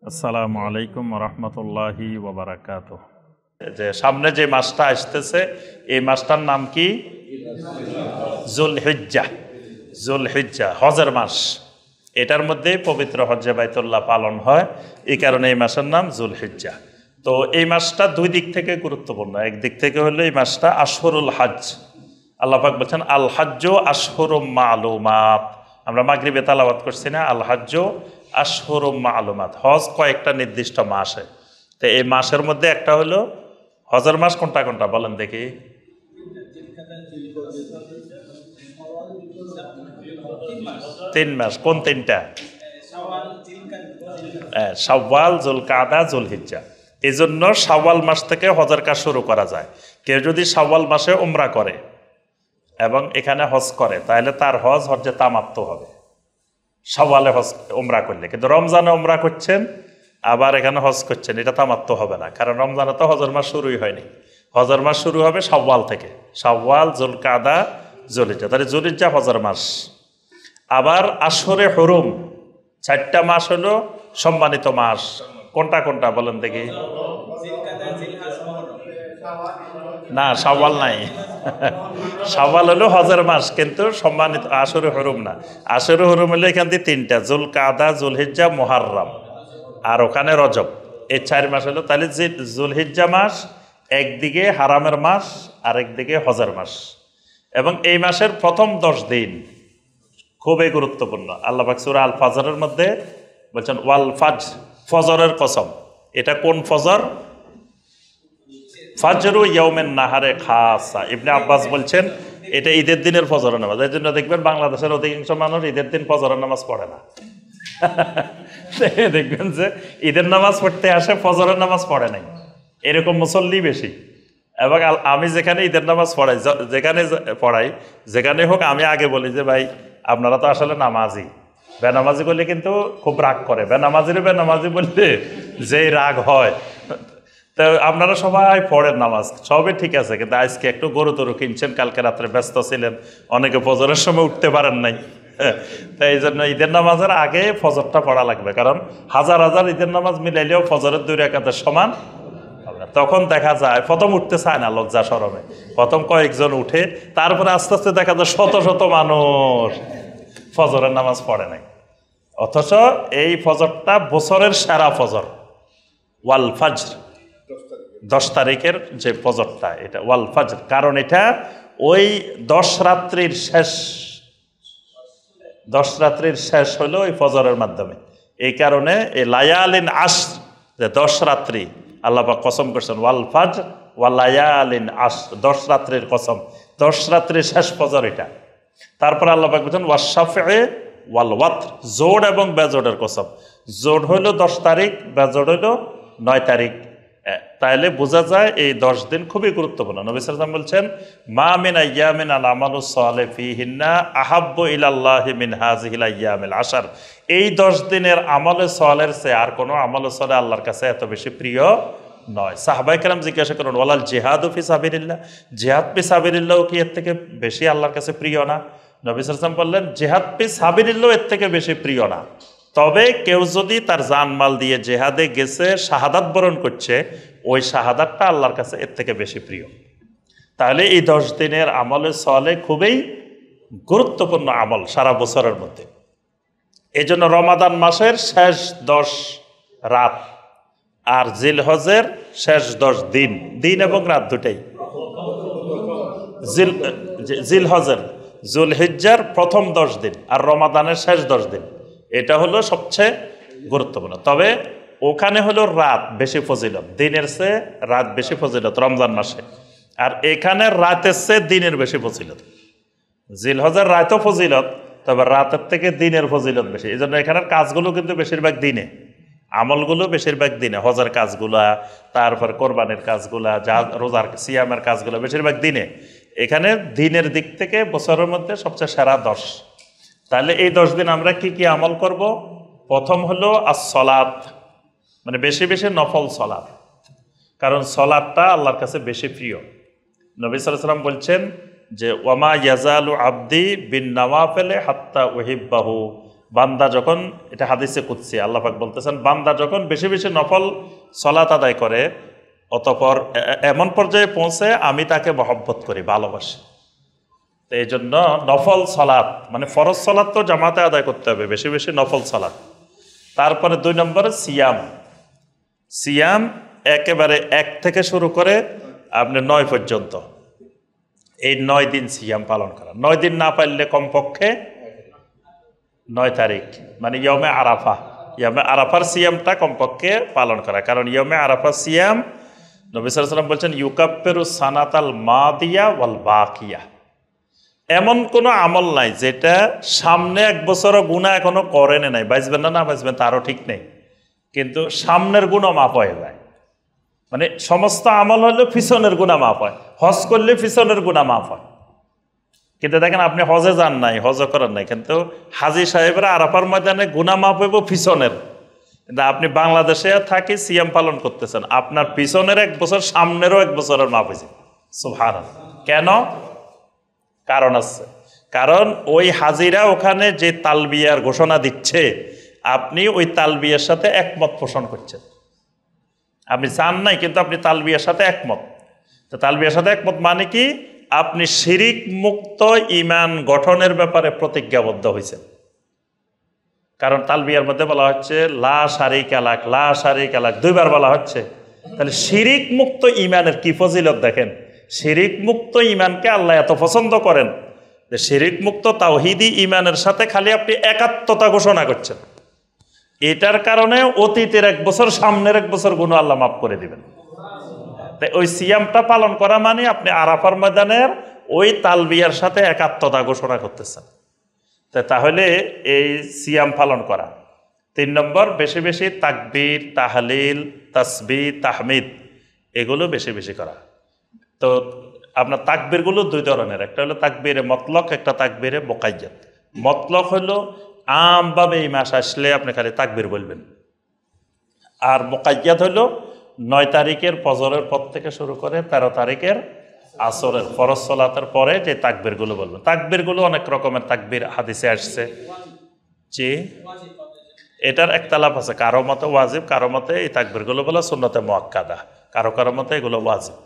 আসসালামু আলাইকুম রহমতুল্লাহি ওয়াবারাকাতুহু। যে সামনে যে মাসটা আসতেছে এই মাসটার নাম কি? জুলহিজ্জাহ। জুলহিজ্জাহ হজের মাস। এটার মধ্যে পবিত্র হজ্জে বাইতুল্লাহ পালন হয়, এই কারণে এই মাসের নাম জুলহিজ্জাহ। তো এই মাসটা দুই দিক থেকে গুরুত্বপূর্ণ। একদিক থেকে হলো এই মাসটা আশহুরুল হজ। আল্লাহ পাক বলছেন আল হজ্জু আশহুরুম মালুমাত। আমরা মাগরিবে তেলাওয়াত করছি না, আল হজ্জু আশহুরুম মালুমাত। হজ কয়েকটা নির্দিষ্ট মাসে। তো এই মাসের মধ্যে একটা হলো হজের মাস। কোনটা কোনটা বলেন দেখি? তিন মাস। কোন তিনটা? শাওয়াল, জুলকাদা, জুলহিজ্জা। এই জন্য শাওয়াল মাস থেকে হজের কাজ শুরু করা যায়। কেউ যদি শাওয়াল মাসে উমরা করে এবং এখানে হজ করে তাহলে তার হজ্জে তামাত্তু হবে শাওয়ালে হজ উমরা করলে। কিন্তু রমজানে উমরা করছেন আবার এখানে হজ করছেন, এটা তামাত্তু হবে না, কারণ রমজানে তো হজের মাস শুরুই হয়নি। হজের মাস শুরু হবে শাওয়াল থেকে। শাওয়াল, জুলকাদা, জুলহিজ্জা। তাহলে জুলহিজ্জা হজের মাস। আবার আশহুরে হুরুম, 4টা মাস হলো সম্মানিত মাস। কোনটা কোনটা বলেন দেখি? না, শাওয়াল নাই। শাওয়াল হলো হজের মাস, কিন্তু সম্মানিত আশহুরে হুরুম না। আশহুরে হুরুম হলো এখান থেকে তিনটা: জুলকাদা, জুলহিজ্জা, মুহাররম, আর ওখানে রজব। এই 4 মাস হলো। তাহলে জুলহিজ্জা মাস একদিকে হারামের মাস আর একদিকে হজের মাস। এবং এই মাসের প্রথম 10 দিন খুবই গুরুত্বপূর্ণ। আল্লাহ পাক সূরা আল ফাজরের মধ্যে বলছেন ওয়াল ফাজর, ফজরের কসম। এটা কোন ফজর? ফাজরু ইয়াউমিন নাহারে খাসা। ইবনে আব্বাস বলছেন এটা ঈদের দিনের ফজরের নামাজ। এই জন্য দেখবেন বাংলাদেশের অধিকাংশ মানুষ ঈদের দিন ফজরের নামাজ পড়ে না। দেখবেন যে ঈদের নামাজ পড়তে আসে, ফজরের নামাজ পড়ে নাই, এরকম মুসল্লি বেশি। এবং আমি যেখানে ঈদের নামাজ পড়াই, যেখানে হোক, আমি আগে বলি যে ভাই আপনারা তো আসলে নামাজি। বেনামাজি করলে কিন্তু খুব রাগ করে। বেনামাজি বললে যেই রাগ হয়। তো আপনারা সবাই পড়েন নামাজ, সবই ঠিক আছে, কিন্তু আজকে একটু গরু তরু কিনছেন, কালকে রাত্রে ব্যস্ত ছিলেন, অনেকে ফজরের সময় উঠতে পারেন নাই। তাই এই জন্য ঈদের নামাজের আগে ফজরটা পড়া লাগবে, কারণ হাজার হাজার ঈদের নামাজ মিলাইলেও ফজরের 2 রাকাতের সমান হবে না। তখন দেখা যায় প্রথম উঠতে চায় না, লজ্জা শরমে প্রথম কয়েকজন উঠে, তারপরে আস্তে আস্তে দেখা যায় শত শত মানুষ ফজরের নামাজ পড়ে নাই। অথচ এই ফজরটা বছরের সেরা ফজর, ওয়াল ফাজর। 10 তারিখের যে ফজরটা, এটা ওয়াল ফাজর, কারণ এটা ওই 10 রাত্রির শেষ হলো ওই ফজরের মাধ্যমে। এই কারণে এই লায়ালিন আশর, যে 10 রাত্রি, আল্লাহ পাক কসম করছেন ওয়াল ফাজর ওয়া লায়ালিন আশর, 10 রাত্রির কসম, 10 রাত্রির শেষ ফজর এটা। তারপর আল্লাহ পাক বলছেন ওয়াশ-শাফঈ ওয়াল ওয়াতর, জোড় এবং বেজোড়ের কসম। জোড় হইল 10 তারিখ, বেজোড় হইল 9 তারিখ। তাইলে বোঝা যায় এই 10 দিন খুবই গুরুত্বপূর্ণ। নবী সাল্লাল্লাহু আলাইহি ওয়াসাল্লাম বলছেন মা মিন আইয়ামিন আল আমালুস সালিহ ফীহিন্না আহাব্বু ইলাল্লাহি মিন হাযিহিল আইয়ামিল আশর। এই 10 দিনের আমলে সালেহের চেয়ে আর কোনো আমলে সালেহ আল্লাহর কাছে এত বেশি প্রিয় নয়। সাহাবায়ে কেরাম জিজ্ঞাসা করেন ওয়ালাল জিহাদু ফি সাবিলিল্লাহ, জিহাদ ফি সাবিলিল্লাহ কি এর থেকে বেশি আল্লাহর কাছে প্রিয় না? নবী সাল্লাল্লাহু আলাইহি ওয়াসাল্লাম বললেন জিহাদ ফি সাবিলিল্লাহ এর থেকে বেশি প্রিয় না। তবে কেউ যদি তার জানমাল দিয়ে জেহাদে গেছে, শাহাদাত বরণ করছে, ওই শাহাদাতটা আল্লাহর কাছে এর থেকে বেশি প্রিয়। তাহলে এই 10 দিনের আমলে সালেহ খুবই গুরুত্বপূর্ণ আমল সারা বছরের মধ্যে। এই জন্য রমাদান মাসের শেষ 10 রাত আর জিলহজের শেষ 10 দিন, দিন এবং রাত দুটাই, জিলহজের, জুলহিজ্জার প্রথম 10 দিন আর রমাদানের শেষ 10 দিন, এটা হলো সবচেয়ে গুরুত্বপূর্ণ। তবে ওখানে হলো রাত বেশি ফজিলত, দিনের চেয়ে রাত বেশি ফজিলত রমজান মাসে। আর এখানে রাতের চেয়ে দিনের বেশি ফজিলত। জিলহজের রাতও ফজিলত, তবে রাতের থেকে দিনের ফজিলত বেশি। এই জন্য এখানের কাজগুলো কিন্তু বেশিরভাগ দিনে, আমলগুলো বেশিরভাগ দিনে, হজের কাজগুলা, তারপর কোরবানির কাজগুলা, রোজার সিয়ামের কাজগুলো বেশিরভাগ দিনে। এখানে দিনের দিক থেকে বছরের মধ্যে সবচেয়ে সেরা 10। তাহলে এই 10 দিন আমরা কি কি আমল করব? প্রথম হলো as-সালাত, মানে বেশি বেশি নফল সালাত, কারণ সালাতটা আল্লাহর কাছে বেশি প্রিয়। নবী সাল্লাল্লাহু আলাইহি ওয়াসাল্লাম বলছেন যে ওয়ামা ইয়াজালু আবদি বিন নওয়াফিল হাত্তা উহিব্বাহু, বান্দা যখন, এটা হাদিসে কুদসি, আল্লাহ পাক বলতেছেন, বান্দা যখন বেশি বেশি নফল সালাত আদায় করে, অতঃপর এমন পর্যায়ে পৌঁছে আমি তাকে মহব্বত করি, ভালোবাসি। তো এই জন্য নফল সালাত, মানে ফরজ সালাত তো জামাতে আদায় করতে হবে, বেশি বেশি নফল সালাত। তারপরে 2 নম্বরে সিয়াম। সিয়াম একেবারে 1 থেকে শুরু করে আপনি 9 পর্যন্ত, এই 9 দিন সিয়াম পালন করা। 9 দিন না পারলে কমপক্ষে 9 তারিখ, মানে ইয়মে আরাফা, ইয়মে আরাফার সিয়ামটা কমপক্ষে পালন করা। কারণ ইয়মে আরাফা সিয়াম, নবী সাল্লাল্লাহু আলাইহি ওয়াসাল্লাম বলছেন, ইউকাফিরু সানাতাল মাদিয়া ওয়াল বাকিয়া। এমন কোনো আমল নাই যেটা সামনে 1 বছরও গুনাহ এখনো করেন নাই, বাঁচবেন না বাঁচবেন তারও ঠিক নেই, কিন্তু সামনের গুনাহ মাফ হয়ে যায়। মানে সমস্ত আমল হলে পিছনের গুনাহ মাফ হয়, হজ করলে পিছনের গুনাহ মাফ হয়। কিন্তু দেখেন আপনি হজে যান নাই, হজ করেন নাই, কিন্তু হাজী সাহেবরা আরাফার ময়দানে গুনাহ মাফ হইব পিছনের। কিন্তু আপনি বাংলাদেশে থাকি সিয়াম পালন করতেছেন, আপনার পিছনের 1 বছর, সামনেরও 1 বছরের মাফ হয়েছে। সুবহানাল্লাহ। কেন? কারণ আছে। কারণ ওই হাজিরা ওখানে যে তালবিয়ার ঘোষণা দিচ্ছে, আপনি ওই তালবিয়ার সাথে একমত পোষণ করছেন। আপনি চান নাই, কিন্তু আপনি তালবিয়ার সাথে একমত। তো তালবিয়ার সাথে একমত মানে কি? আপনি শিরিক মুক্ত ঈমান গঠনের ব্যাপারে প্রতিজ্ঞাবদ্ধ হয়েছেন। কারণ তালবিয়ার মধ্যে বলা হচ্ছে লা শারিকা লাক, লা শারিকা লাক 2 বার বলা হচ্ছে। তাহলে শিরিক মুক্ত ঈমানের কি ফজিলত দেখেন। শিরিক মুক্ত ঈমানকে আল্লাহ এত পছন্দ করেন যে শিরিক মুক্ত তাওহীদি ঈমানের সাথে খালি আপনি একাত্মতা ঘোষণা করছেন। এটার কারণে অতীতের 1 বছর, সামনের 1 বছর গুনাহ আল্লাহ মাফ করে দিবেন। তাই ওই সিয়ামটা পালন করা মানে আপনি আরাফার ময়দানের ওই তালবিয়ার সাথে একাত্মতা ঘোষণা করতেছেন। তাহলে এই সিয়াম পালন করা। 3 নম্বর, বেশি বেশি তাকবীর, তাহলিল, তাসবিহ, তাহমিদ এগুলো বেশি বেশি করা। তো আপনার তাকবীরগুলো 2 ধরনের, একটা হলো তাকবীরে মতলক, একটা তাকবীরে মুকাইয়াদ। মতলক হলো আমভাবে এই মাস আসলে আপনি খালি তাকবীর বলবেন। আর মুকাইয়াদ হলো 9 তারিখের ফজরের পর থেকে শুরু করে 13 তারিখের আসরের ফরজ সালাতের পরে যে তাকবীরগুলো বলবেন। তাকবীরগুলো অনেক রকমের তাকবীর হাদিসে আসছে। জি, এটার একতালাপ আছে, কারো মতে ওয়াজিব, কারো মতে এই তাকবীরগুলো বলা সুন্নতে মুআক্কাদা, কারো মতে এগুলো ওয়াজিব।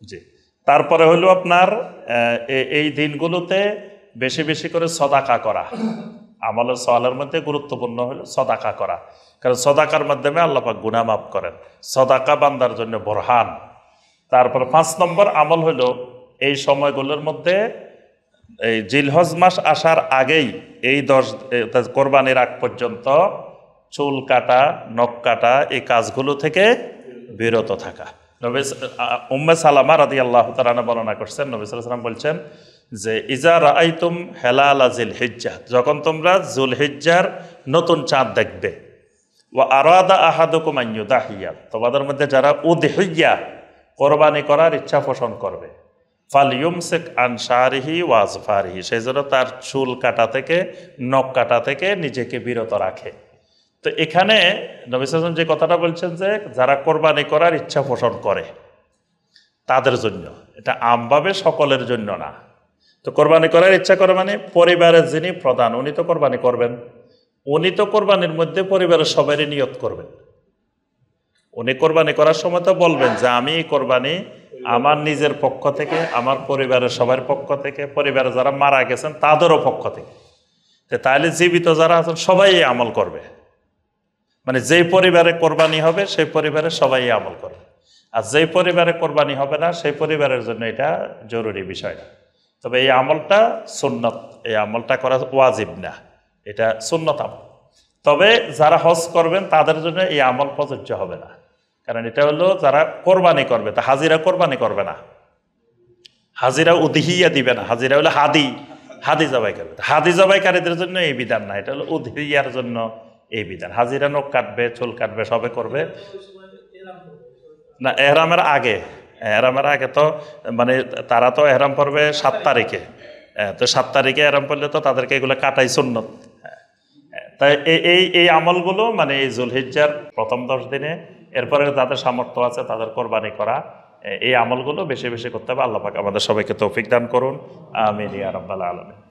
জি, তারপরে হলো আপনার এই দিনগুলোতে বেশি বেশি করে সদাকা করা। আমলের সওয়ালের মধ্যে গুরুত্বপূর্ণ হলো সদাকা করা, কারণ সদাকার মাধ্যমে আল্লাহ পাক গুনাহ মাফ করেন। সদাকা বান্দার জন্য বরহান। তারপর 5 নম্বর আমল হলো এই সময়গুলোর মধ্যে, এই জিলহজ মাস আসার আগেই, এই 10 কোরবানির আগ পর্যন্ত চুল কাটা, নখ কাটা এই কাজগুলো থেকে বিরত থাকা। উম্মে সালামা রাদিয়াল্লাহু তাআলা বর্ণনা করছেন, নবী সাল্লাল্লাহু আলাইহি ওয়াসাল্লাম বলছেন যে ইজা রাআইতুম হেলালা জিলহিজ্জাহ, যখন তোমরা জুলহিজ্জার নতুন চাঁদ দেখবে, ওয়া আরাদা আহাদুকুম আন ইউদাহিয়া, তোমাদের মধ্যে যারা উদহিয়া কোরবানি করার ইচ্ছা পোষণ করবে, ফালইউমসিক আন শারিহি ওয়া আজফারিহি, সেই জন্য তার চুল কাটা থেকে, নখ কাটা থেকে নিজেকে বিরত রাখে। তো এখানে নবী সাল্লাল্লাহু আলাইহি ওয়াসাল্লাম যে কথাটা বলছেন যে যারা কোরবানি করার ইচ্ছা পোষণ করে তাদের জন্য, এটা আমভাবে সকলের জন্য না। তো কোরবানি করার ইচ্ছা করে মানে পরিবারের যিনি প্রধান উনি তো কোরবানি করবেন, উনি তো কোরবানির মধ্যে পরিবারের সবারই নিয়ত করবেন। উনি কোরবানি করার সময় তো বলবেন যে আমি এই কোরবানি আমার নিজের পক্ষ থেকে, আমার পরিবারের সবার পক্ষ থেকে, পরিবারে যারা মারা গেছেন তাদেরও পক্ষ থেকে। তাহলে জীবিত যারা আছেন সবাই এই আমল করবে, মানে যেই পরিবারে কোরবানি হবে সেই পরিবারে সবাই এই আমল করবে। আর যেই পরিবারে কোরবানি হবে না সেই পরিবারের জন্য এটা জরুরি বিষয় না। তবে এই আমলটা সুন্নত, এই আমলটা করা ওয়াজিব না, এটা সুন্নত আমল। তবে যারা হজ করবেন তাদের জন্য এই আমল প্রযোজ্য হবে না, কারণ এটা হলো যারা কোরবানি করবে, তা হাজিরা কোরবানি করবে না, হাজিরা উদহিয়া দিবে না, হাজিরা হলো হাদি জবাই করবে। হাদি জবাইকারীদের জন্য এই বিধান না, এটা হলো উদহিয়ার জন্য এই বিধান। হাজিরা নখ কাটবে, চুল কাটবে, সবে করবে না। এহরামের আগে, এহরামের আগে তো মানে তারা তো এহরাম পড়বে 7 তারিখে, তো 7 তারিখে এহরাম পড়লে তো তাদেরকে এগুলো কাটাই সুন্নত। তাই এই আমলগুলো মানে এই জুলহিজ্জার প্রথম 10 দিনে, এরপরে যাদের সামর্থ্য আছে তাদের কোরবানি করা, এই আমলগুলো বেশি বেশি করতে হবে। আল্লাহ পাক আমাদের সবাইকে তৌফিক দান করুন, আমিন ইয়া রাব্বাল আলামিন।